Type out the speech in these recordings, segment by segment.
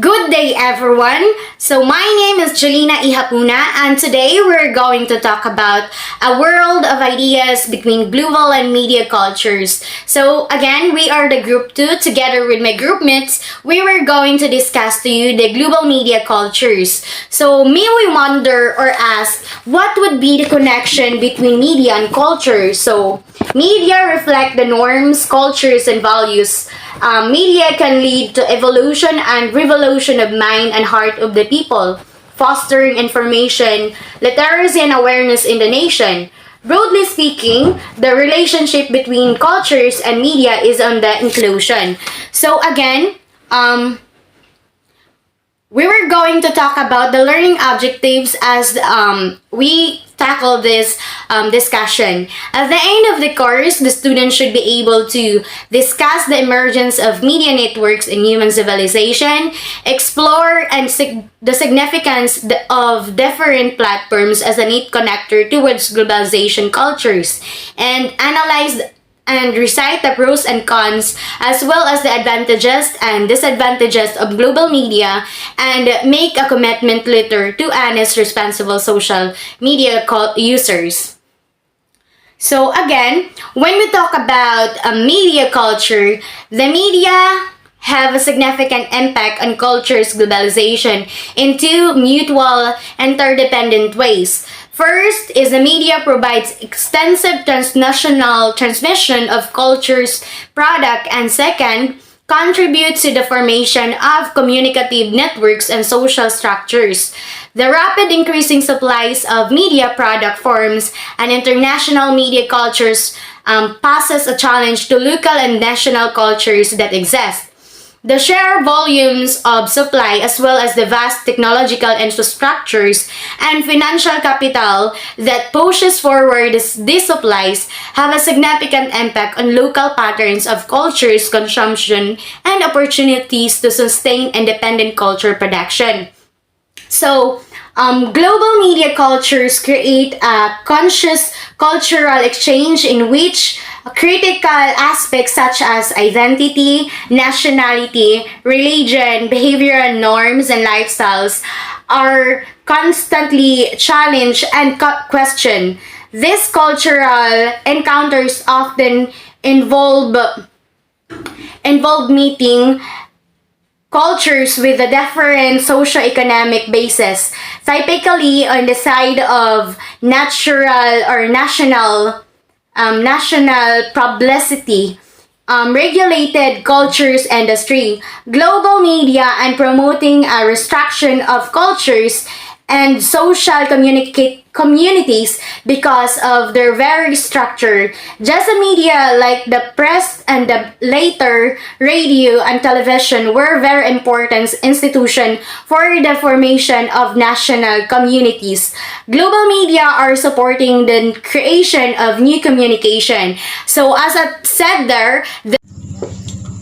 Good day, everyone. So, my name is Jelina Ihapuna, and today we're going to talk about a world of ideas between global and media cultures. So, again, we are the group two. Together with my group mates, we were going to discuss to you the global media cultures. So, may we wonder or ask what would be the connection between media and culture? So, media reflect the norms, cultures, and values. Media can lead to evolution and revolution of mind and heart of the people, fostering information, literacy, and awareness in the nation. Broadly speaking, the relationship between cultures and media is on the inclusion. So again, we were going to talk about the learning objectives as we tackle this discussion. At the end of the course, the students should be able to discuss the emergence of media networks in human civilization, explore the significance of different platforms as a neat connector towards globalization cultures, and analyze and recite the pros and cons as well as the advantages and disadvantages of global media, and make a commitment letter to honest, responsible social media users. So again, when we talk about media culture, the media have a significant impact on culture's globalization in two mutual interdependent ways. First is the media provides extensive transnational transmission of cultures, product, and second, contributes to the formation of communicative networks and social structures. The rapid increasing supplies of media product forms and international media cultures poses a challenge to local and national cultures that exist. The sheer volumes of supply as well as the vast technological infrastructures and financial capital that pushes forward these supplies have a significant impact on local patterns of cultures, consumption, and opportunities to sustain independent culture production. So, global media cultures create a conscious cultural exchange in which critical aspects such as identity, nationality, religion, behavioral norms, and lifestyles are constantly challenged and questioned. These cultural encounters often involve meeting cultures with a different socio-economic basis, typically on the side of natural or national publicity, regulated cultures industry, global media, and promoting a restriction of cultures and social communities because of their very structure. Just the media like the press and the later radio and television were very important institution for the formation of national communities. Global media are supporting the creation of new communication. So as I said there,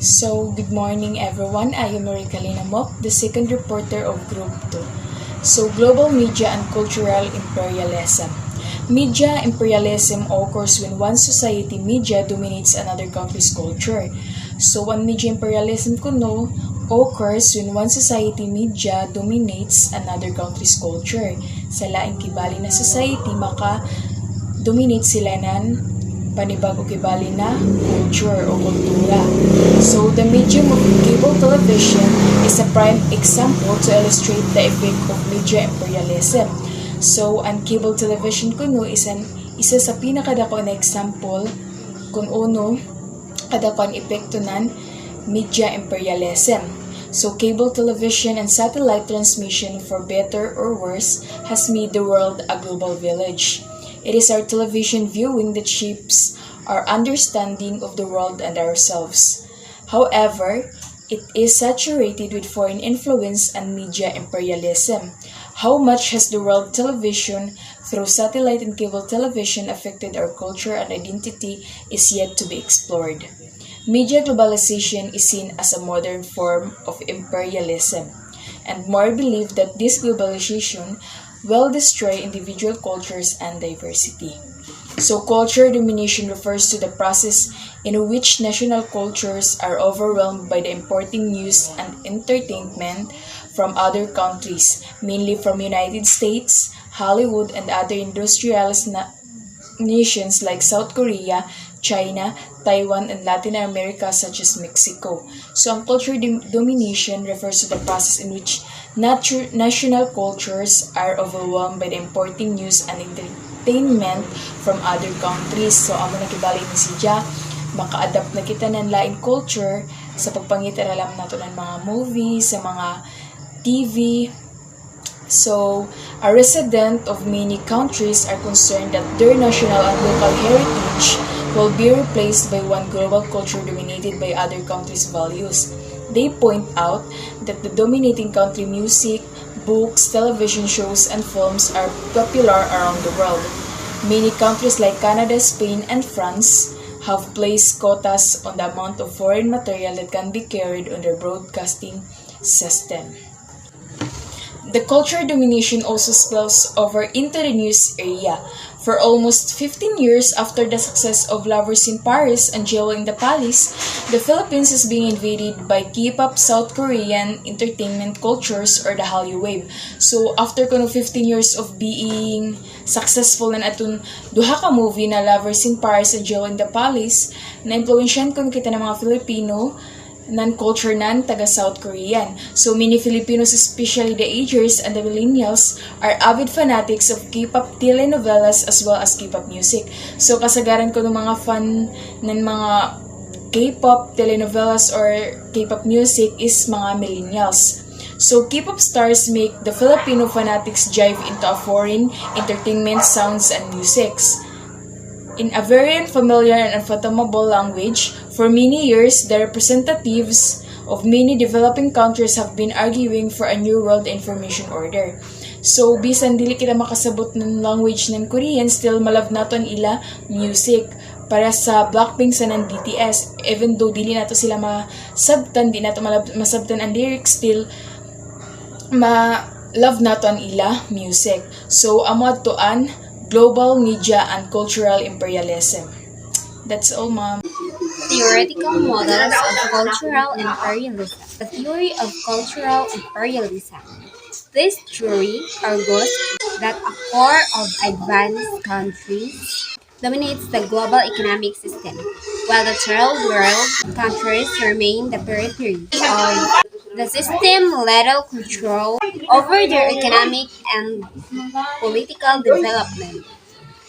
So, good morning everyone. I am Marika Linamok, the second reporter of Group 2. So, global media and cultural imperialism. Media imperialism occurs when one society media dominates another country's culture. So, ang media imperialism kuno occurs when one society media dominates another country's culture. Sa laing kibali na society, maka-dominate sila ng panibag o kibali na culture o kultura. So, the medium of cable television is a prime example to illustrate the effect of media imperialism. So, ang cable television kuno isa sa pinakadako na example kung ano kadako ang epekto ng media imperialism. So, cable television and satellite transmission, for better or worse, has made the world a global village. It is our television viewing that shapes our understanding of the world and ourselves. However, it is saturated with foreign influence and media imperialism. How much has the world television through satellite and cable television affected our culture and identity is yet to be explored. Media globalization is seen as a modern form of imperialism, and more believe that this globalization will destroy individual cultures and diversity. So culture domination refers to the process in which national cultures are overwhelmed by the importing news and entertainment from other countries, mainly from United States, Hollywood, and other industrialized nations like South Korea, China, Taiwan, and Latin America such as Mexico. So ang culture domination refers to the process in which national cultures are overwhelmed by the importing news and entertainment from other countries. So amo nakibalik ni si Ja, maka-adapt na kita ng laing culture sa pagpangitan alam nato ng mga movies, sa mga TV. So, a resident of many countries are concerned that their national and local heritage will be replaced by one global culture dominated by other countries' values. They point out that the dominating country music, books, television shows, and films are popular around the world. Many countries like Canada, Spain, and France have placed quotas on the amount of foreign material that can be carried on their broadcasting system. The culture domination also spills over into the news area. For almost 15 years after the success of Lovers in Paris and Jewel in the Palace, the Philippines is being invaded by K-pop South Korean entertainment cultures or the Hallyu Wave. So after 15 years of being successful na atong duha ka movie na Lovers in Paris and Jewel in the Palace, na-influensyan kita ng mga Filipino non-culture nan taga South Korean. So many Filipinos, especially the agers and the millennials, are avid fanatics of K-pop telenovelas as well as K-pop music. So kasagaran ko ng mga fan ng mga K-pop telenovelas or K-pop music is mga millennials. So K-pop stars make the Filipino fanatics jive into a foreign entertainment sounds and musics. In a very unfamiliar and unfathomable language, for many years, the representatives of many developing countries have been arguing for a new world information order. So, bisan dili kita makasabot ng language ng Korean, still malab naton ila music. Para sa Blackpink sa ng BTS, even though dili nato sila masabtan, di nato masabtan ang lyrics, still love nato ang ila music. So, amo adtoan global media and cultural imperialism. That's all, ma'am. Theoretical models of cultural imperialism. The theory of cultural imperialism. This theory argues that a core of advanced countries dominates the global economic system, while the third world countries remain the periphery of the system, little control over their economic and political development.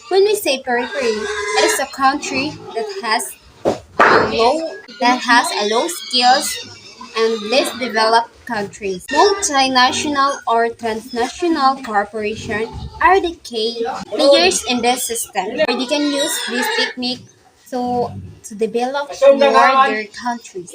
When we say periphery, it is a country that has a low skills and less developed countries. Multinational or transnational corporations are the key players in this system, where they can use this technique to develop more their countries.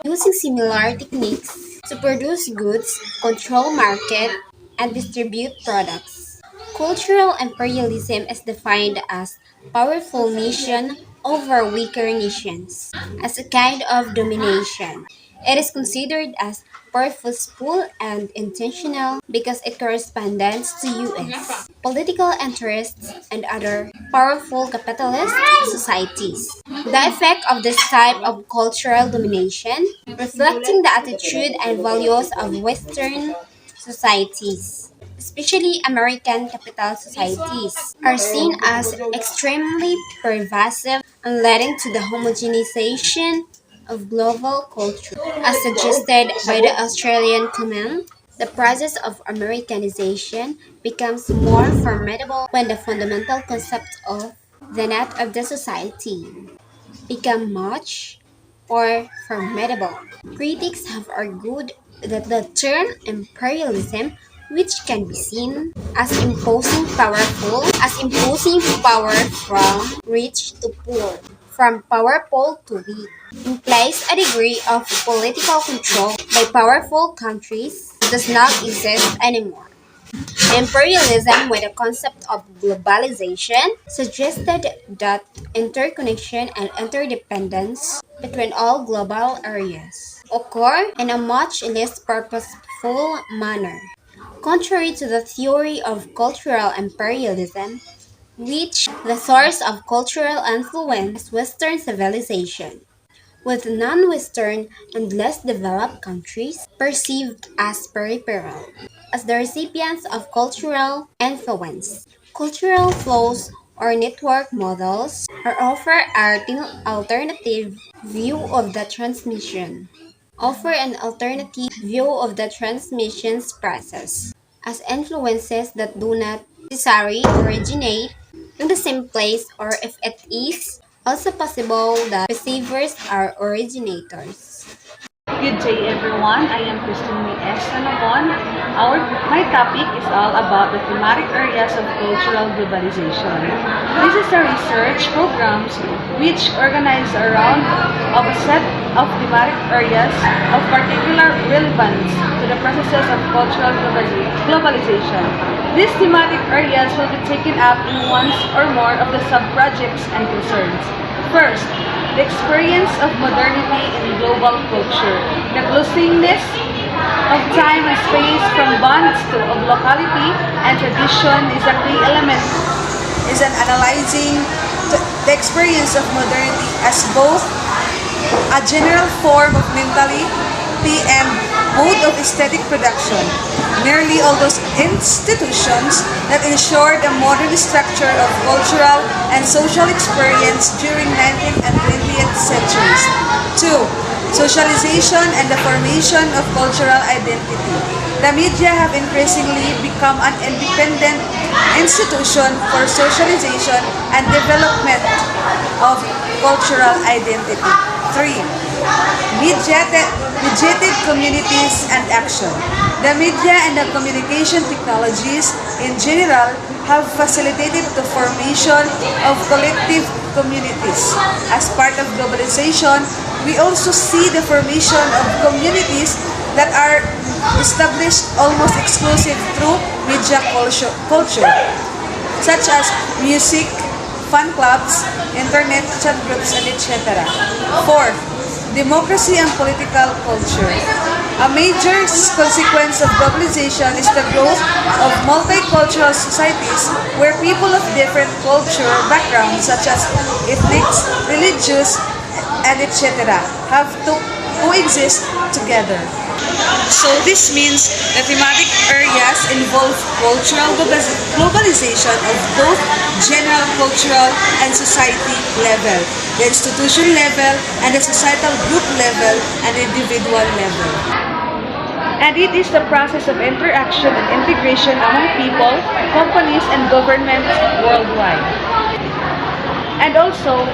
Using similar techniques to produce goods, control market, and distribute products. Cultural imperialism is defined as powerful nation over weaker nations as a kind of domination. It is considered as purposeful and intentional because it corresponds to US political interests and other powerful capitalist societies. The effect of this type of cultural domination, reflecting the attitude and values of Western societies, especially American capital societies, are seen as extremely pervasive and leading to the homogenization of global culture. As suggested by the Australian comment, the process of Americanization becomes more formidable when the fundamental concept of the net of the society become much more formidable. Critics have argued that the term imperialism, which can be seen as imposing power from rich to poor, from powerful to weak, implies a degree of political control by powerful countries that does not exist anymore. Imperialism, with the concept of globalization, suggested that interconnection and interdependence between all global areas occur in a much less purposeful manner. Contrary to the theory of cultural imperialism, which the source of cultural influence is Western civilization, with non-Western and less developed countries perceived as peripheral, as the recipients of cultural influence. Cultural flows or network models are offer alternative view of the transmission. Offer an alternative view of the transmissions process as influences that do not necessarily originate in the same place, or if it is also possible that receivers are originators. Good day everyone, I am Christine S. Sanabon. My topic is all about the thematic areas of cultural globalization. This is a research programs which organize around of a set of thematic areas of particular relevance to the processes of cultural globalization. These thematic areas will be taken up in one or more of the sub-projects and concerns. First, the experience of modernity in global culture. The closeness of time and space from bonds to of locality and tradition is a key element. Is an analyzing the experience of modernity as both a general form of mentality and mode of aesthetic production. Merely all those institutions that ensured a modern structure of cultural and social experience during 19th and 20th centuries. 2. Socialization and the formation of cultural identity. The media have increasingly become an independent institution for socialization and development of cultural identity. 3. Mediated communities and action. The media and the communication technologies in general have facilitated the formation of collective communities. As part of globalization, we also see the formation of communities that are established almost exclusive through media culture, such as music, fan clubs, internet chat groups, and etc. Fourth, democracy and political culture. A major consequence of globalization is the growth of multicultural societies where people of different cultural backgrounds such as ethnic, religious, and etc. have to coexist together. So this means the thematic areas involve cultural globalization of both general cultural and society level, the institution level and the societal group level and individual level. And it is the process of interaction and integration among people, companies, and governments worldwide. And also,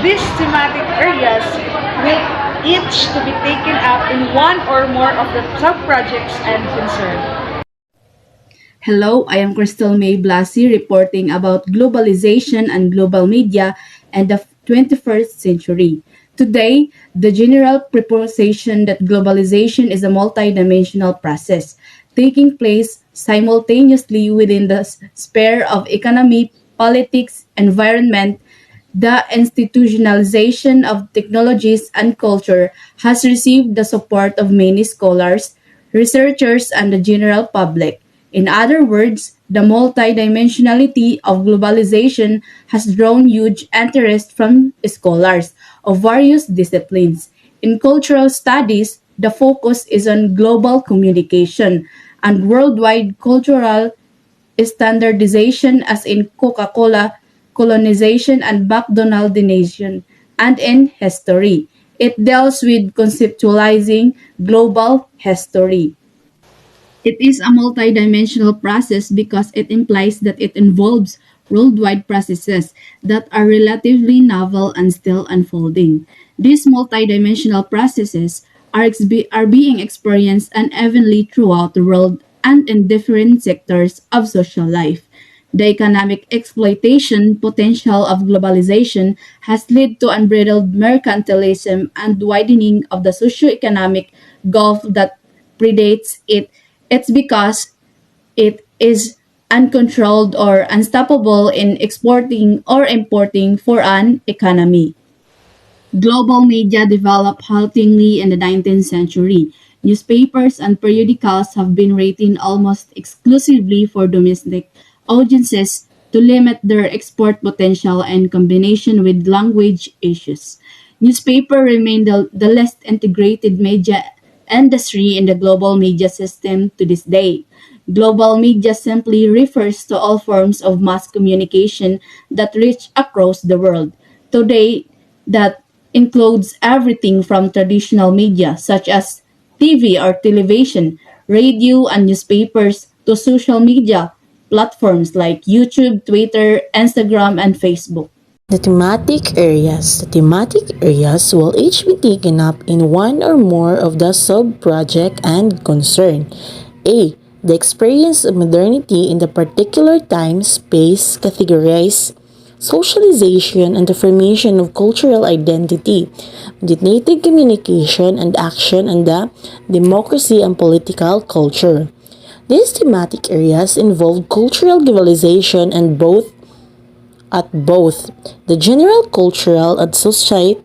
these thematic areas will each to be taken up in one or more of the sub-projects and concerned. Hello, I am Crystal May Blasi reporting about globalization and global media and the 21st century. Today, the general proposition that globalization is a multidimensional process taking place simultaneously within the sphere of economy, politics, environment. The institutionalization of technologies and culture has received the support of many scholars, researchers, and the general public. In other words, the multidimensionality of globalization has drawn huge interest from scholars of various disciplines. In cultural studies, the focus is on global communication and worldwide cultural standardization as in Coca-Cola colonization and McDonaldization, and in history. It deals with conceptualizing global history. It is a multidimensional process because it implies that it involves worldwide processes that are relatively novel and still unfolding. These multidimensional processes are being experienced unevenly throughout the world and in different sectors of social life. The economic exploitation potential of globalization has led to unbridled mercantilism and widening of the socio-economic gulf that predates it. It's because it is uncontrolled or unstoppable in exporting or importing for an economy. Global media developed haltingly in the 19th century. Newspapers and periodicals have been written almost exclusively for domestic audiences to limit their export potential in combination with language issues. Newspaper remain the least integrated media industry in the global media system to this day. Global media simply refers to all forms of mass communication that reach across the world. Today, that includes everything from traditional media such as TV or television, radio and newspapers to social media platforms like YouTube, Twitter, Instagram, and Facebook. The thematic areas. The thematic areas will each be taken up in one or more of the sub-project and concern. A. The experience of modernity in the particular time, space, categorized socialization and the formation of cultural identity, mediated communication and action, and the democracy and political culture. These thematic areas involve cultural globalization and both the general cultural and societal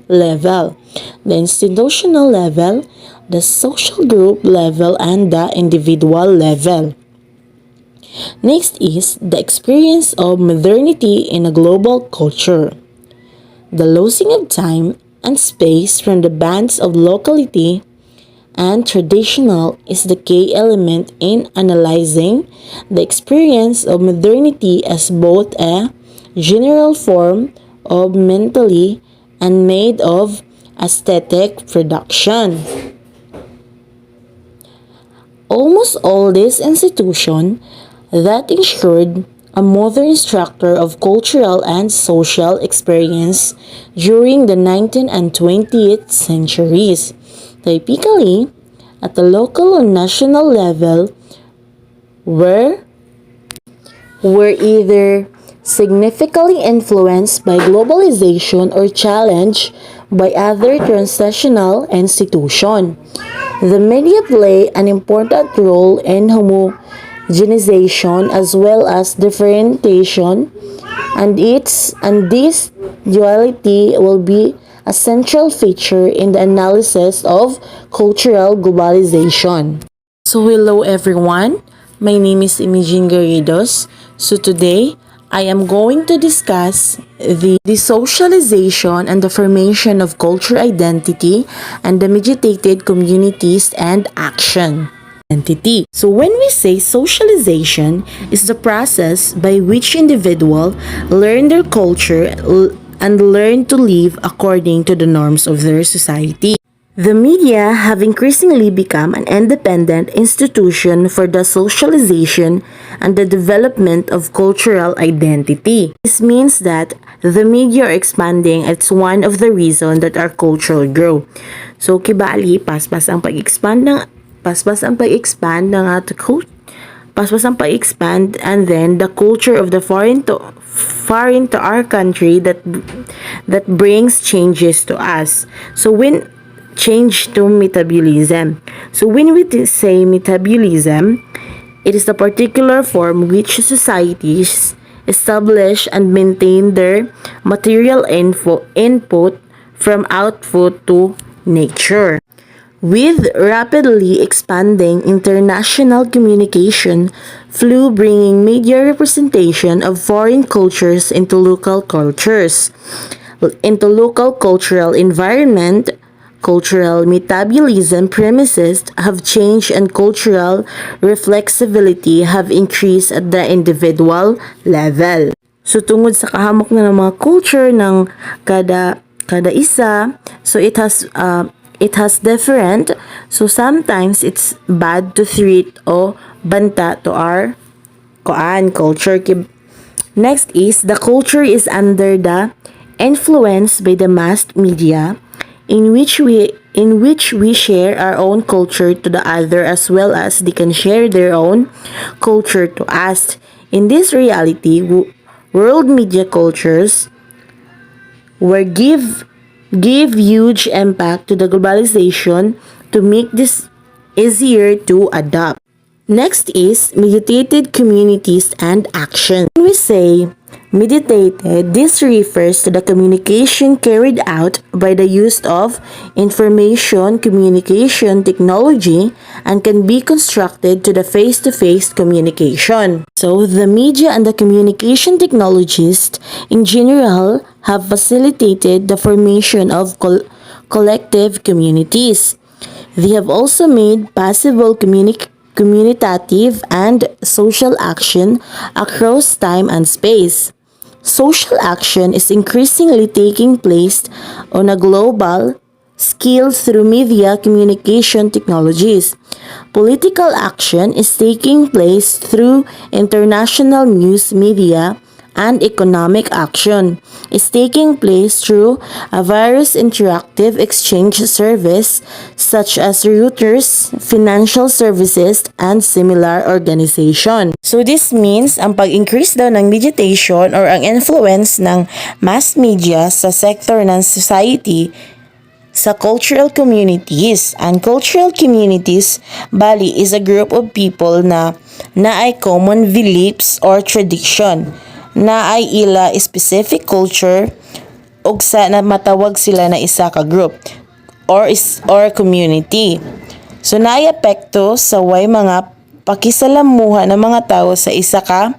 level, the institutional level, the social group level, and the individual level. Next is the experience of modernity in a global culture. The losing of time and space from the bands of locality and traditional is the key element in analyzing the experience of modernity as both a general form of mentally and made of aesthetic production. Almost all these institutions that ensured a modern structure of cultural and social experience during the 19th and 20th centuries. Typically, at the local or national level, were either significantly influenced by globalization or challenged by other transnational institutions. The media play an important role in homogenization as well as differentiation, and this duality will be a central feature in the analysis of cultural globalization. So hello everyone, my name is Imogen Garridos. So today, I am going to discuss the socialization and the formation of cultural identity and the mediated communities and action. Identity. So when we say socialization is the process by which individuals learn their culture and learn to live according to the norms of their society. The media have increasingly become an independent institution for the socialization and the development of cultural identity. This means that the media are expanding. It's one of the reasons that our culture grow. So kibali, paspas ang pag-expand ng and then the culture of the foreign to our country that brings changes to us. So when change to metabolism. So when we say metabolism, it is the particular form which societies establish and maintain their material input from output to nature. With rapidly expanding international communication flow bringing media representation of foreign cultures into local cultural environment, cultural metabolism premises have changed and cultural reflexibility have increased at the individual level. So tungod sa kahamok na ng mga culture ng kada isa, so it has different. So sometimes it's bad to treat o banta to our culture. Next is the culture is under the influence by the mass media in which we share our own culture to the other as well as they can share their own culture to us. In this reality, world media cultures were give huge impact to the globalization to make this easier to adopt. Next is mediated communities and action. When we say Mediated, this refers to the communication carried out by the use of information communication technology and can be constructed to the face-to-face communication. So, the media and the communication technologists in general have facilitated the formation of collective communities. They have also made possible communitative and social action across time and space. Social action is increasingly taking place on a global scale through media communication technologies. Political action is taking place through international news media, and economic action is taking place through a various interactive exchange service such as Reuters, financial services, and similar organization. So this means ang pag-increase daw ng mediation or ang influence ng mass media sa sector ng society sa cultural communities. And cultural communities, bali, is a group of people na ay common beliefs or tradition na ay ila specific culture ug sa na matawag sila na isa ka group or community. So naay epekto sa way mga pakisalamuha ng mga tao sa isa ka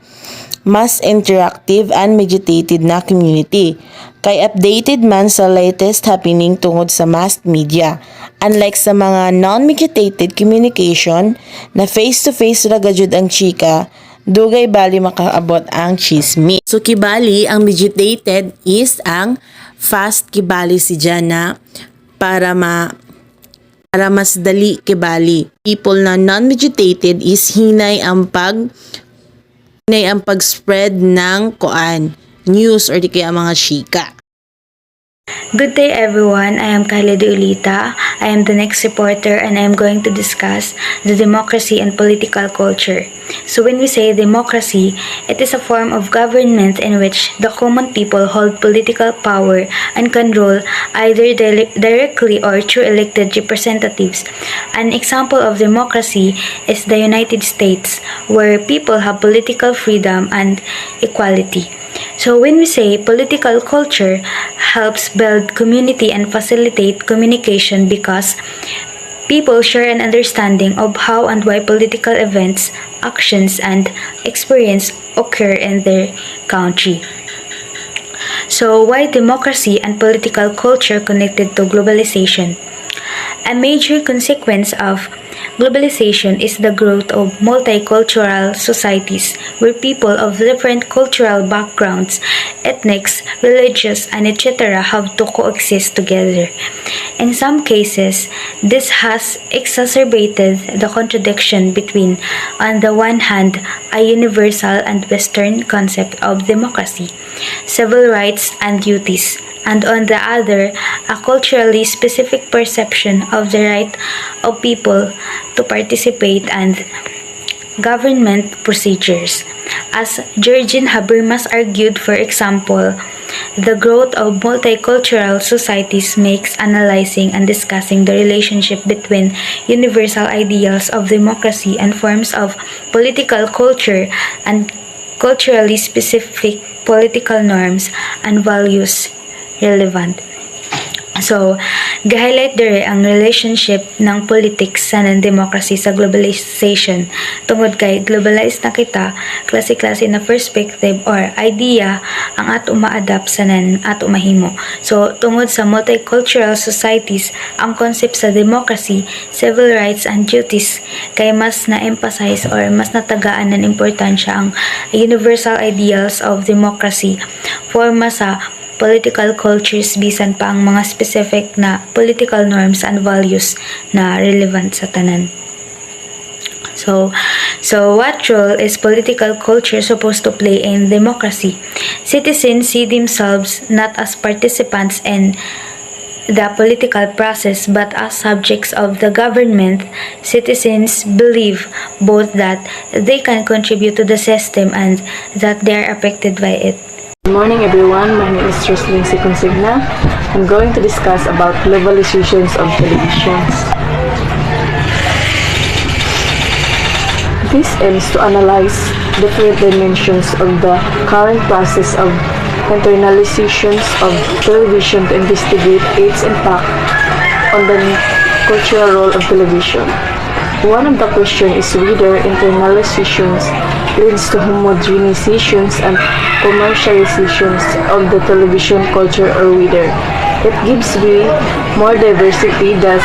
mas interactive and meditated na community. Kay updated man sa latest happening tungod sa mass media. Unlike sa mga non-meditated communication na face-to-face ra gajud ang chika, dugay bali makaabot ang chismis. So kibali ang meditated is ang fast kibali si Jana para mas dali kibali. People na non-meditated is hinay ang pag-spread ng news or di kaya mga chika. Good day everyone, I am Kylie De Ulita. I am the next reporter and I am going to discuss the democracy and political culture. So when we say democracy, it is a form of government in which the common people hold political power and control either directly or through elected representatives. An example of democracy is the United States, where people have political freedom and equality. So when we say political culture helps build community and facilitate communication because people share an understanding of how and why political events, actions, and experience occur in their country. So why democracy and political culture connected to globalization? A major consequence of globalization is the growth of multicultural societies where people of different cultural backgrounds, ethnics, religious, and etc. have to coexist together. In some cases, this has exacerbated the contradiction between, on the one hand, a universal and Western concept of democracy, civil rights, and duties, and on the other, a culturally specific perception of the right of people to participate and government procedures. As Georgine Habermas argued, for example, the growth of multicultural societies makes analyzing and discussing the relationship between universal ideals of democracy and forms of political culture and culturally specific political norms and values relevant. So, ga-highlight dere ang relationship ng politics sa ng democracy sa globalization. Tungod kay globalized na kita, klase-klase na perspective or idea ang ato ma-adapt sa nan ato mahimo. So, tungod sa multicultural societies, ang concept sa democracy, civil rights, and duties kay mas na-emphasize or mas natagaan ng importansya ang universal ideals of democracy forma sa political cultures bisan pa ang mga specific na political norms and values na relevant sa tanan. So what role is political culture supposed to play in democracy? Citizens see themselves not as participants in the political process but as subjects of the government. Citizens believe both that they can contribute to the system and that they are affected by it. Good morning everyone, my name is Roslyn Consigna. I'm going to discuss about globalizations of televisions. This aims to analyze different dimensions of the current process of internalizations of television to investigate its impact on the cultural role of television. One of the questions is whether internalizations leads to homogenizations and commercializations of the television culture or whether it gives way more diversity, thus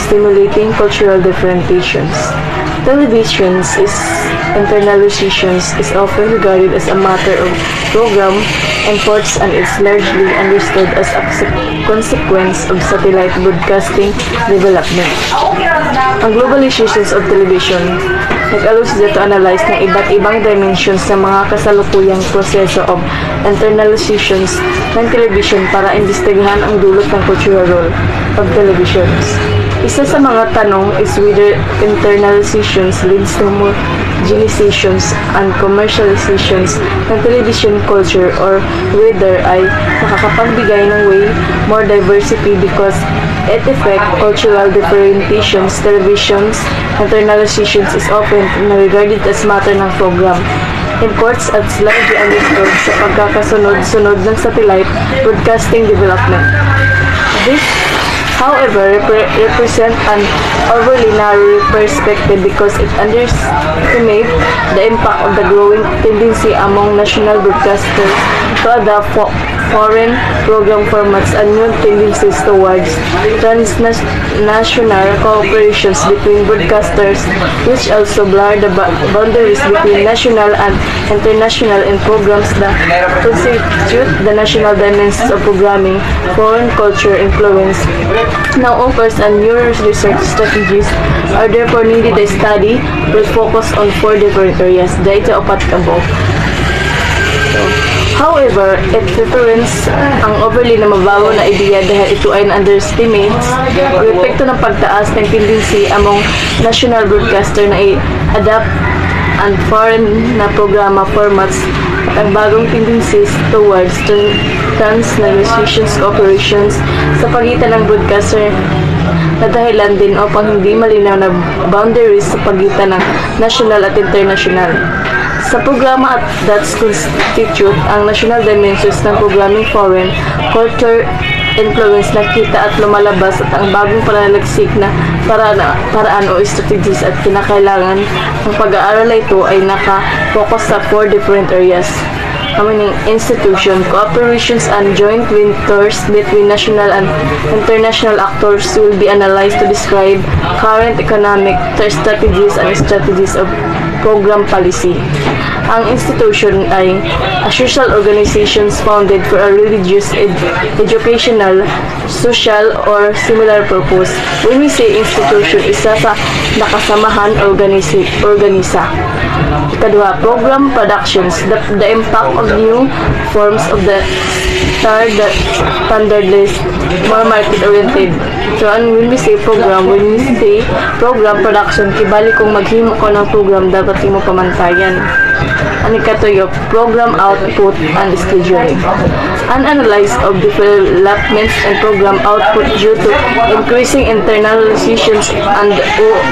stimulating cultural differentiations. Television's internalizations is often regarded as a matter of program imports and is largely understood as a consequence of satellite broadcasting development. Ang globalizations of television nag-allow sila to analyze ng iba't ibang dimensions ng mga kasalukuyang proseso of internalizations ng television para imbestigahan ang dulot ng cultural role of televisions. Isa sa mga tanong is whether internalizations leads to homogenizations and commercializations ng television culture or whether ay nakakapagbigay ng way more diversity because it affect cultural differentiations. Television's internalizations is often regarded as matter ng program imports at largely understood sa pagkakasunod-sunod ng satellite broadcasting development. This however, represent an overly narrow perspective because it underestimates the impact of the growing tendency among national broadcasters to adopt foreign program formats and new tendencies towards transnational cooperations between broadcasters, which also blur the boundaries between national and international in programs that constitute the national dimensions of programming. Foreign culture influence now offers and new research strategies are therefore needed. The study will focus on 4 different areas. Data upat above. However, it reference ang overly na mababaw na ideya dahil ito ay underestimates ang epekto ng pagtaas ng tendency among national broadcaster na i-adapt ang foreign na programa formats at ang bagong tendencies towards transnational operations sa pagitan ng broadcaster na dahilan din upang hindi malinaw na boundaries sa pagitan ng national at international. Sa programa at that constitute ang national dimensions ng programming foreign culture influence na kita at lumalabas at ang bagong pananaliksik na paraan o strategies at kinakailangan ng pag-aaral na ito ay naka-focus sa 4 different areas. Meaning institution, cooperations and joint ventures between national and international actors will be analyzed to describe current economic strategies and strategies of program policy. Ang institution ay a social organizations founded for a religious, educational, social, or similar purpose. When we say institution, isa sa nakasamahan organisa. Ikadua, program productions, the impact of new forms of the standardized, more market-oriented. So, when we say program production, kibali kung maghimo ko ng program, dapat mo pamantayan. Ang ikatuyo, program output and scheduling. An analysis of developments and program output due to increasing internalizations and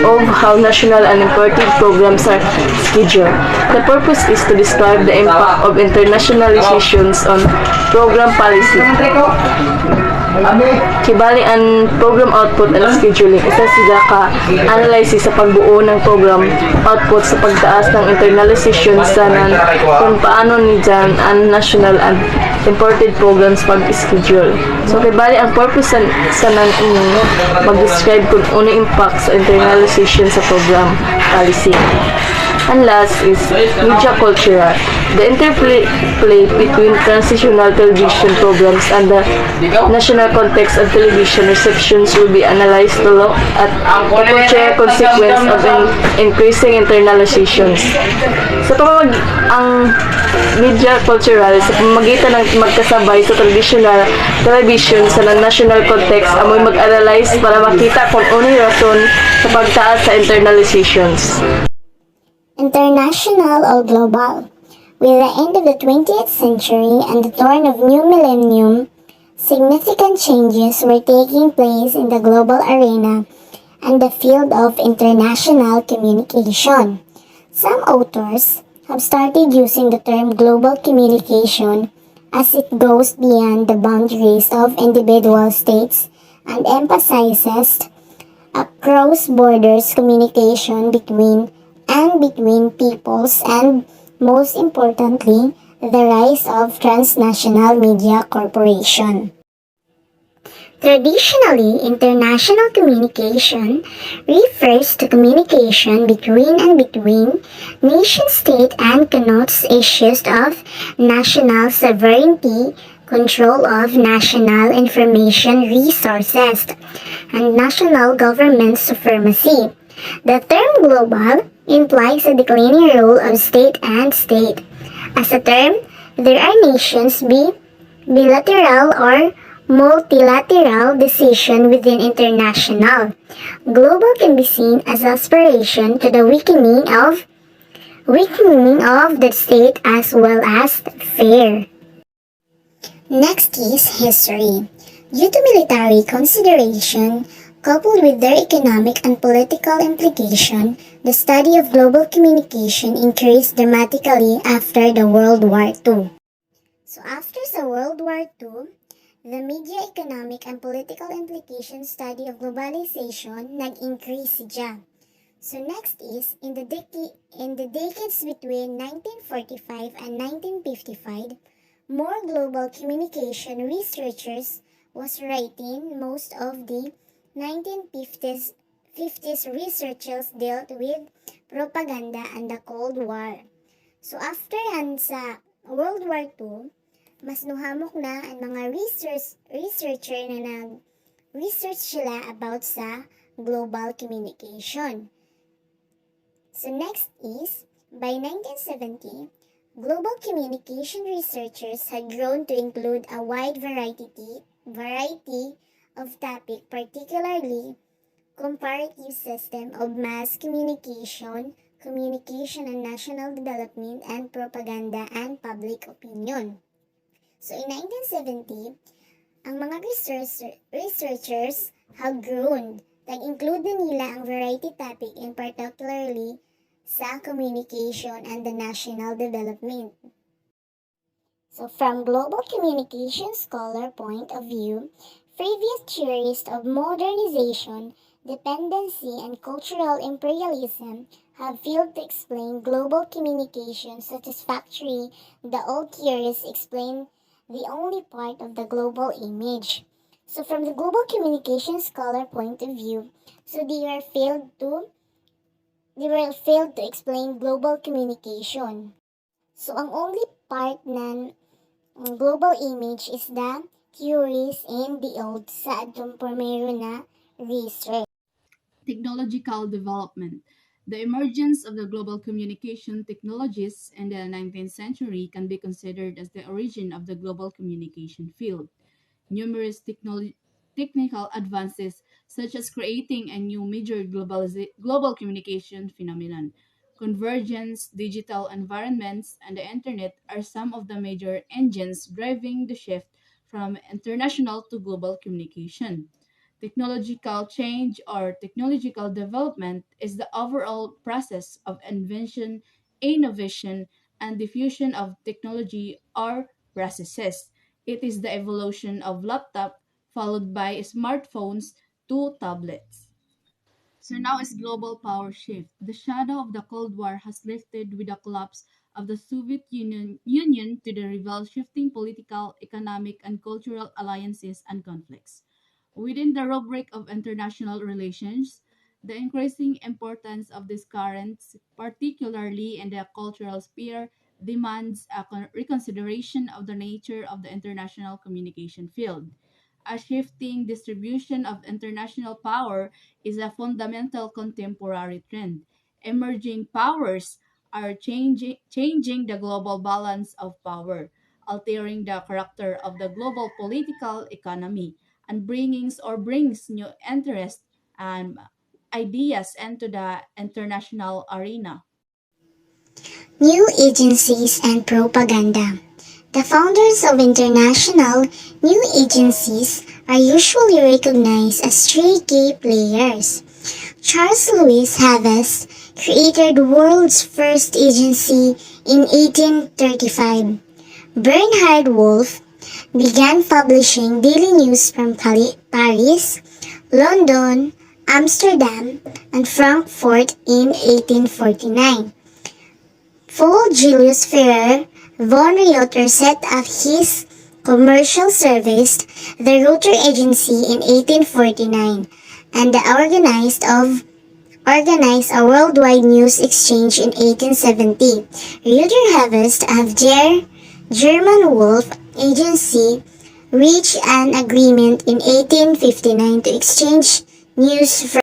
of how national and imported programs are scheduled. The purpose is to describe the impact of internationalizations on program policy. Kibali ang program output and scheduling. Isa sila ka-analysis sa pagbuo ng program output sa pagtaas ng internalization sa kung paano ni dyan ang national and imported programs pag-schedule. So, kibali ang purpose sa inyong mag-describe kung ano impact sa internalization sa program policy. And last is media culture. The interplay between transitional television programs and the national context of television receptions will be analyzed to look at the cultural consequence of increasing internalizations. Sa ang media cultural sa pamamagitan ng magkasabay sa traditional television sa national context amoy mag-analyze para makita kung ano yung rason sa pagtaas sa internalizations. International or global. With the end of the 20th century and the dawn of new millennium, significant changes were taking place in the global arena and the field of international communication. Some authors have started using the term global communication as it goes beyond the boundaries of individual states and emphasizes a cross-borders communication between peoples and, most importantly, the rise of transnational media corporation. Traditionally, international communication refers to communication between nation-state and connotes issues of national sovereignty, control of national information resources, and national government supremacy. The term global implies a declining role of state and state. As a term, there are nations bilateral or multilateral decision within international. Global can be seen as aspiration to the weakening of the state as well as fair. Next is history. Due to military consideration, coupled with their economic and political implication, the study of global communication increased dramatically after the World War II. So after the World War II, the media economic and political implication study of globalization nag-increase siya. So next is, in the decades between 1945 and 1955, more global communication researchers was writing. Most of the 1950s researchers dealt with propaganda and the Cold War. So after sa World War II, mas nuhamok na ang mga researcher na nag-research sila about sa global communication. So next is, by 1970, global communication researchers had grown to include a wide variety of topics, particularly comparative system of mass communication and national development, and propaganda and public opinion. So in 1970, ang mga researchers have grown. Nag-include na nila ang variety topic in particularly sa communication and the national development. So from global communication scholar point of view, previous theories of modernization, dependency, and cultural imperialism have failed to explain global communication satisfactorily. The old theories explain the only part of the global image. So from the global communication scholar point of view, so they were failed to explain global communication. So ang only part ng global image is the theories in the old sa atong primero na research. Technological development. The emergence of the global communication technologies in the 19th century can be considered as the origin of the global communication field. Numerous technical advances, such as creating a new major global communication phenomenon, convergence, digital environments, and the internet are some of the major engines driving the shift from international to global communication. Technological change or technological development is the overall process of invention, innovation, and diffusion of technology or processes. It is the evolution of laptop followed by smartphones to tablets. So now is global power shift. The shadow of the Cold War has lifted with the collapse of the Soviet Union to the reveal shifting political, economic, and cultural alliances and conflicts. Within the rubric of international relations, the increasing importance of these currents, particularly in the cultural sphere, demands a reconsideration of the nature of the international communication field. A shifting distribution of international power is a fundamental contemporary trend. Emerging powers are changing the global balance of power, altering the character of the global political economy, and brings new interest and ideas into the international arena. New agencies and propaganda. The founders of international new agencies are usually recognized as three key players: Charles Louis Havas created the world's first agency in 1835. Bernhard Wolff began publishing daily news from Paris, London, Amsterdam, and Frankfurt in 1849. Followed Julius Ferrer von Reuter set up his commercial service, the Reuter Agency, in 1849, and organized a worldwide news exchange in 1870. Reuter Havas of their German Wolff Agency reached an agreement in 1859 to exchange news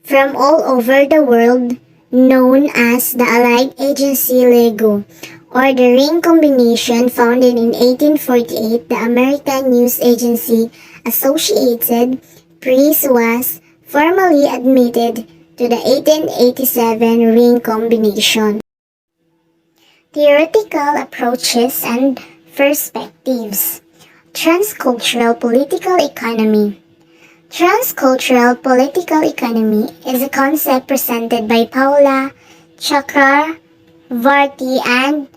from all over the world, known as the Allied Agency Lego, or the Ring Combination. Founded in 1848, the American News Agency Associated Press was formally admitted to the 1887 Ring Combination. Theoretical approaches and perspectives. Transcultural political economy. Transcultural political economy is a concept presented by Paula Chakravarty and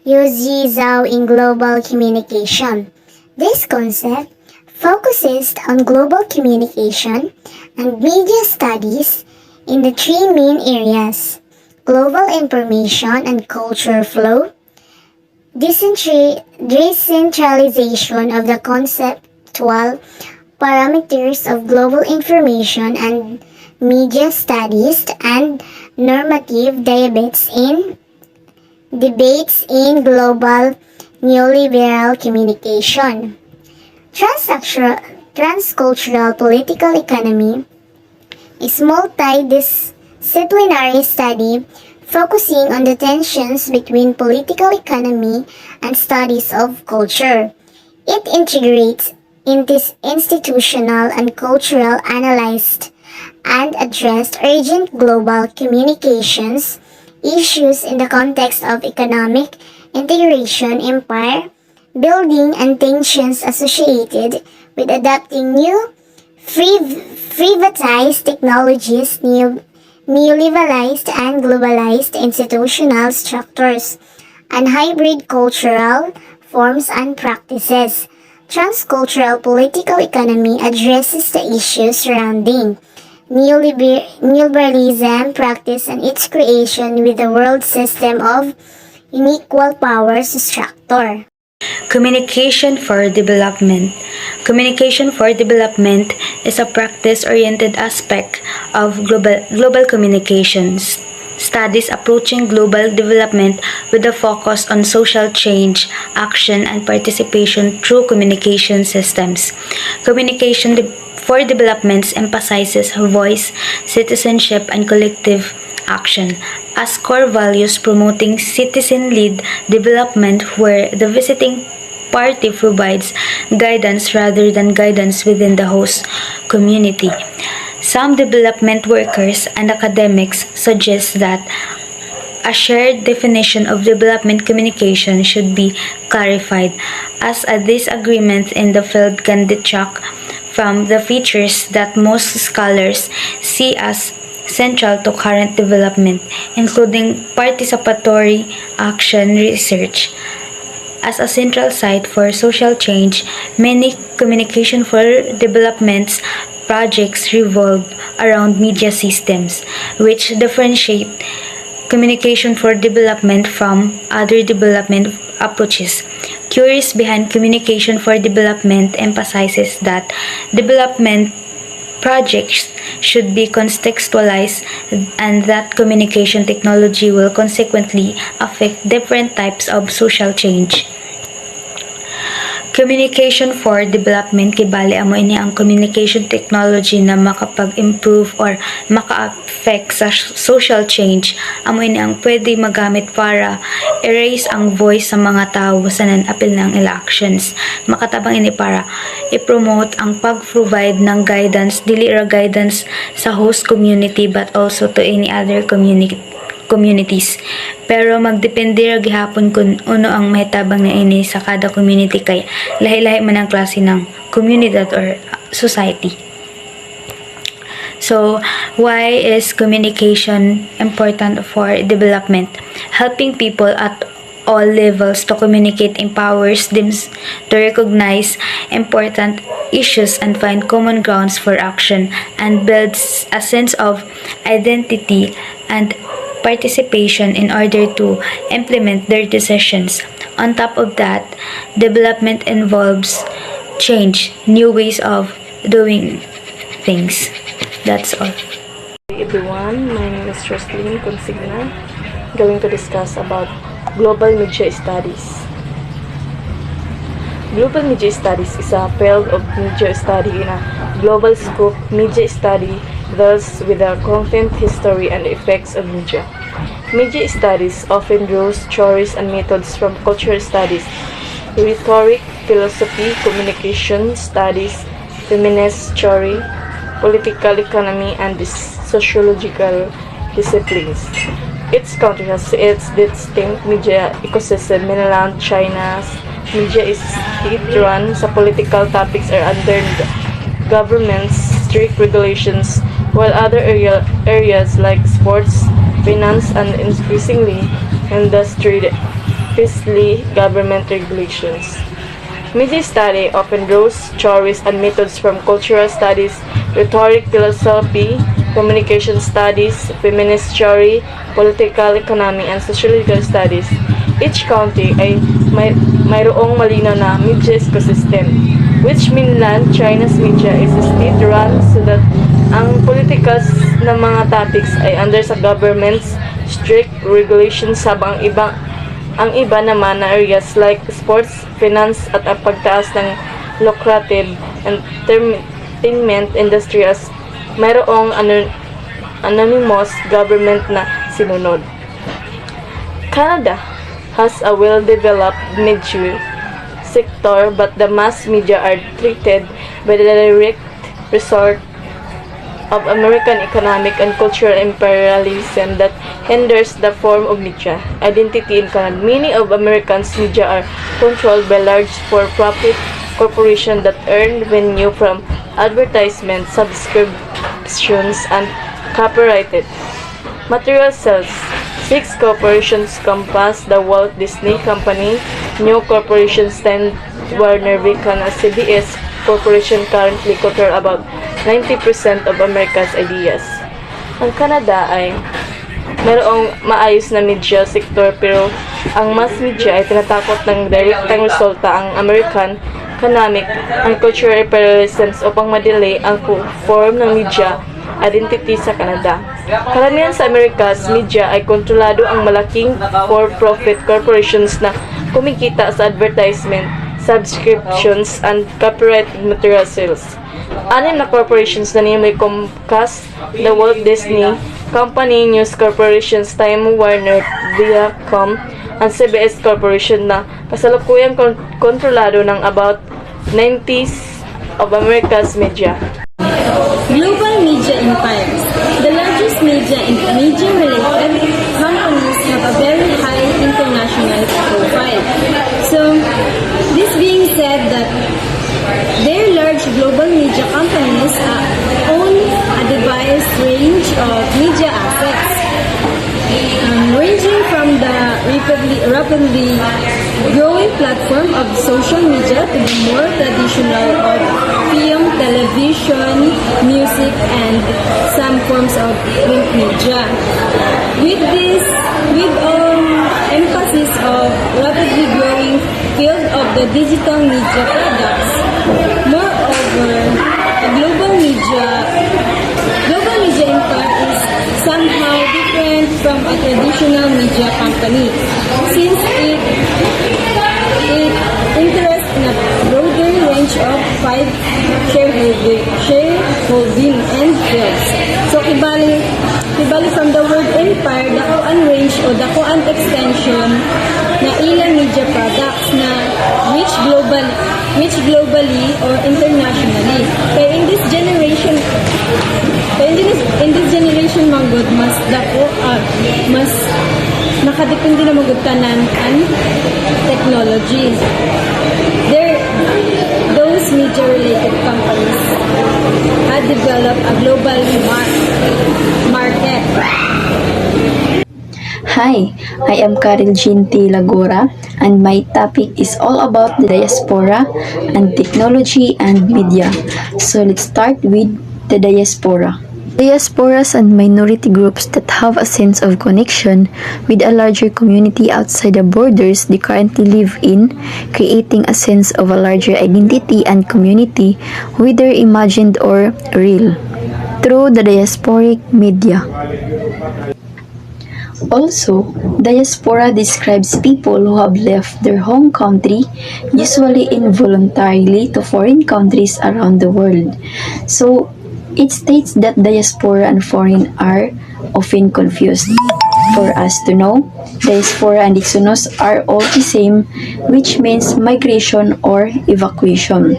Yozi Zhao in Global Communication. This concept focuses on global communication and media studies in the three main areas: global information and culture flow, decentralization of the conceptual parameters of global information and media studies, and normative debates in global neoliberal communication. Transcultural political economy is multidisciplinary study focusing on the tensions between political economy and studies of culture. It integrates institutional and cultural analysis and addressed urgent global communications issues in the context of economic integration, empire building, and tensions associated with adopting new privatized technologies, neoliberalized and globalized institutional structures, and hybrid cultural forms and practices. Transcultural political economy addresses the issues surrounding neoliberalism practice and its creation with the world system of unequal powers structure. Communication for development. Communication for development is a practice-oriented aspect of global communications. Studies approaching global development with a focus on social change, action, and participation through communication systems. Communication for development emphasizes voice, citizenship, and collective action as core values, promoting citizen-led development where the visiting party provides guidance rather than guidance within the host community. Some development workers and academics suggest that a shared definition of development communication should be clarified, as a disagreement in the field can detract from the features that most scholars see as central to current development, including participatory action research. As a central site for social change, many communication for development projects revolve around media systems, which differentiate communication for development from other development approaches. Theories behind communication for development emphasizes that development projects should be contextualized and that communication technology will consequently affect different types of social change. Communication for development kibali amo ini ang communication technology na makapag-improve or maka-affect sa social change. Amo ini ang pwede magamit para erase ang voice sa mga tao sa nan-apil ng elections. Makatabang ini para i-promote ang pag-provide ng guidance, dili ra guidance sa host community but also to any other communities. Pero magdepende ra gihapon kung ano ang mahitabang na ini sa kada community kay lahi-lahi man ang klase ng komunidad or society. So, why is communication important for development? Helping people at all levels to communicate empowers them to recognize important issues and find common grounds for action, and builds a sense of identity and participation in order to implement their decisions. On top of that, development involves change, new ways of doing things. That's all. Hi everyone, my name is Roslyn Consigna. Going to discuss about global media studies. Global media studies is a field of media study in a global scope. Media study deals with the content, history, and effects of media. Media studies often draws theories and methods from cultural studies, rhetoric, philosophy, communication studies, feminist theory, political economy, and sociological disciplines. Each country has its distinct media ecosystem. Mainland China's media is state-run. Sa political topics are under the government's strict regulations, while other areas like sports, finance, and increasingly industry face government regulations. Media study often draws theories and methods from cultural studies, rhetoric, philosophy, communication studies, feminist theory, political economy, and sociological studies. Each country ay mayroong malinaw na media ecosystem, which mainland China's media is state-run so that ang politicals na mga topics ay under sa government's strict regulations, habang ang iba naman na areas like sports, finance, at ang pagtaas ng lucrative entertainment industry as mayroong anonymous government na sinunod. Canada has a well-developed media sector, but the mass media are treated by the direct resort of American economic and cultural imperialism that hinders the form of media identity in Canada. Many of Americans' media are controlled by large for-profit corporations that earn revenue from advertisement, subscriptions, and copyrighted material sales. 6 corporations compass the Walt Disney Company, new corporations, Time Warner, Viacom, and CBS Corporation currently control about 90% of America's ideas. Ang Canada ay mayroong maayos na media sector, pero ang mass media ay tinatakot ng direktang resulta ang American economic and cultural imperialism upang madelay ang form ng media identity sa Canada. Karamihan sa America's media ay kontrolado ang malaking for-profit corporations na kumikita sa advertisement, subscriptions, and copyrighted material sales. 6 na corporations na namely Comcast, the Walt Disney Company, News Corporations, Time Warner, Viacom, and CBS Corporation na kasalukuyang kontrolado ng about 90s of America's media. Global media empires. The largest media-related companies have a very high international profile. So, this being said that their large global media companies own a diverse range of media assets, ranging from the rapidly growing platform of social media to the more traditional of film, television, music, and some forms of print media. With emphasis of rapidly growing field of the digital media products. Moreover, a global media empire is somehow different from a traditional media company, since it interests in a broader range of 5 shareholding and fields. So, ibali from the word empire, dakuan range o dakuan extension na ilang media products na which globally or internationally. Kaya in this generation manggod mas dako mas nakadepende na manggod tanan an technology. Those media related companies develop a global market. Hi, I am Karil Ginti Lagora, and my topic is all about the diaspora and technology and media. So let's start with the diaspora. Diasporas and minority groups that have a sense of connection with a larger community outside the borders they currently live in, creating a sense of a larger identity and community, whether imagined or real, through the diasporic media. Also, diaspora describes people who have left their home country, usually involuntarily, to foreign countries around the world. So, it states that diaspora and foreign are often confused. For us to know, diaspora and exodus are all the same, which means migration or evacuation.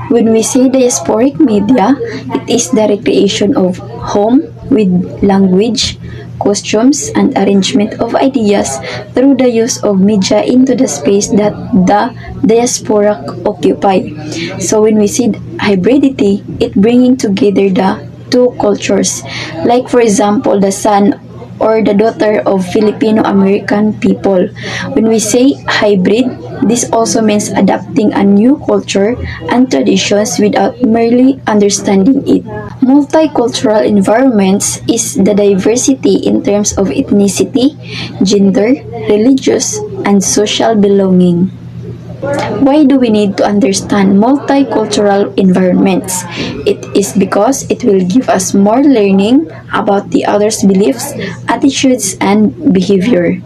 When we say diasporic media, it is the recreation of home with language, costumes, and arrangement of ideas through the use of media into the space that the diaspora occupy. So when we see hybridity, it bringing together the two cultures. Like for example, the son or the daughter of Filipino American people. When we say hybrid, this also means adapting a new culture and traditions without merely understanding it. Multicultural environments is the diversity in terms of ethnicity, gender, religious, and social belonging. Why do we need to understand multicultural environments? It is because it will give us more learning about the other's beliefs, attitudes, and behavior.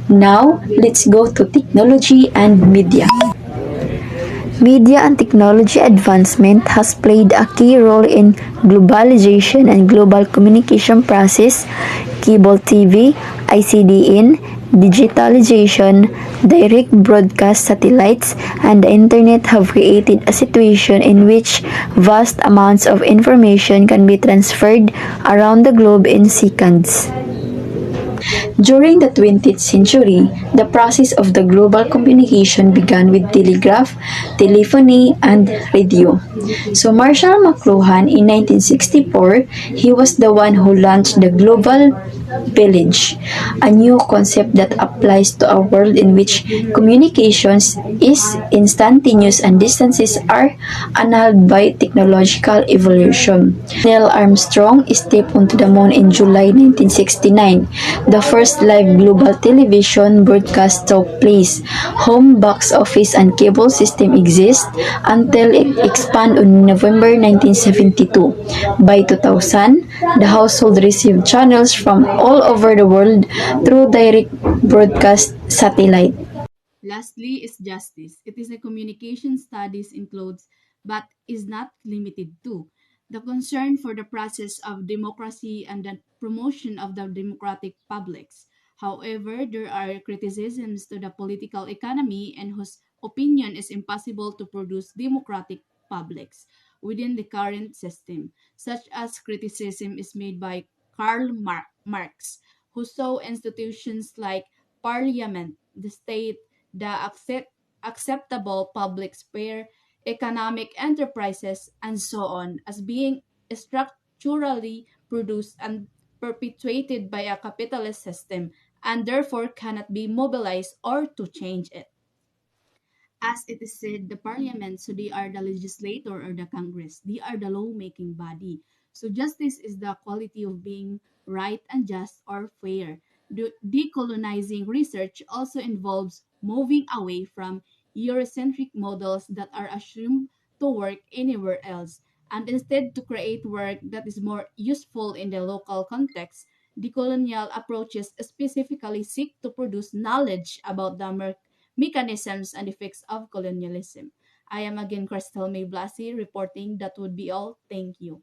Now, let's go to technology and media. Media and technology advancement has played a key role in globalization and global communication process, cable TV, ICD-in, digitalization, direct broadcast satellites, and the internet have created a situation in which vast amounts of information can be transferred around the globe in seconds. During the 20th century, the process of the global communication began with telegraph, telephony, and radio. So Marshall McLuhan in 1964, he was the one who launched the global village, a new concept that applies to a world in which communications is instantaneous and distances are annulled by technological evolution. Neil Armstrong stepped onto the moon in July 1969. The first live global television broadcast took place. Home box office and cable system exist until it expanded on November 1972. By 2000, the household received channels from all over the world through direct broadcast satellite. Lastly is justice. It is a communication studies includes, but is not limited to, the concern for the process of democracy and the promotion of the democratic publics. However, there are criticisms to the political economy and whose opinion is impossible to produce democratic publics within the current system. Such as criticism is made by Marx, who saw institutions like parliament, the state, the acceptable public sphere, economic enterprises, and so on as being structurally produced and perpetuated by a capitalist system and therefore cannot be mobilized or to change it. As it is said, the parliament, so they are the legislator or the Congress. They are the law-making body. So justice is the quality of being right and just or fair. Decolonizing research also involves moving away from Eurocentric models that are assumed to work anywhere else, and instead to create work that is more useful in the local context. Decolonial approaches specifically seek to produce knowledge about the mechanisms and effects of colonialism. I am again Crystal May Blasi reporting. That would be all. Thank you.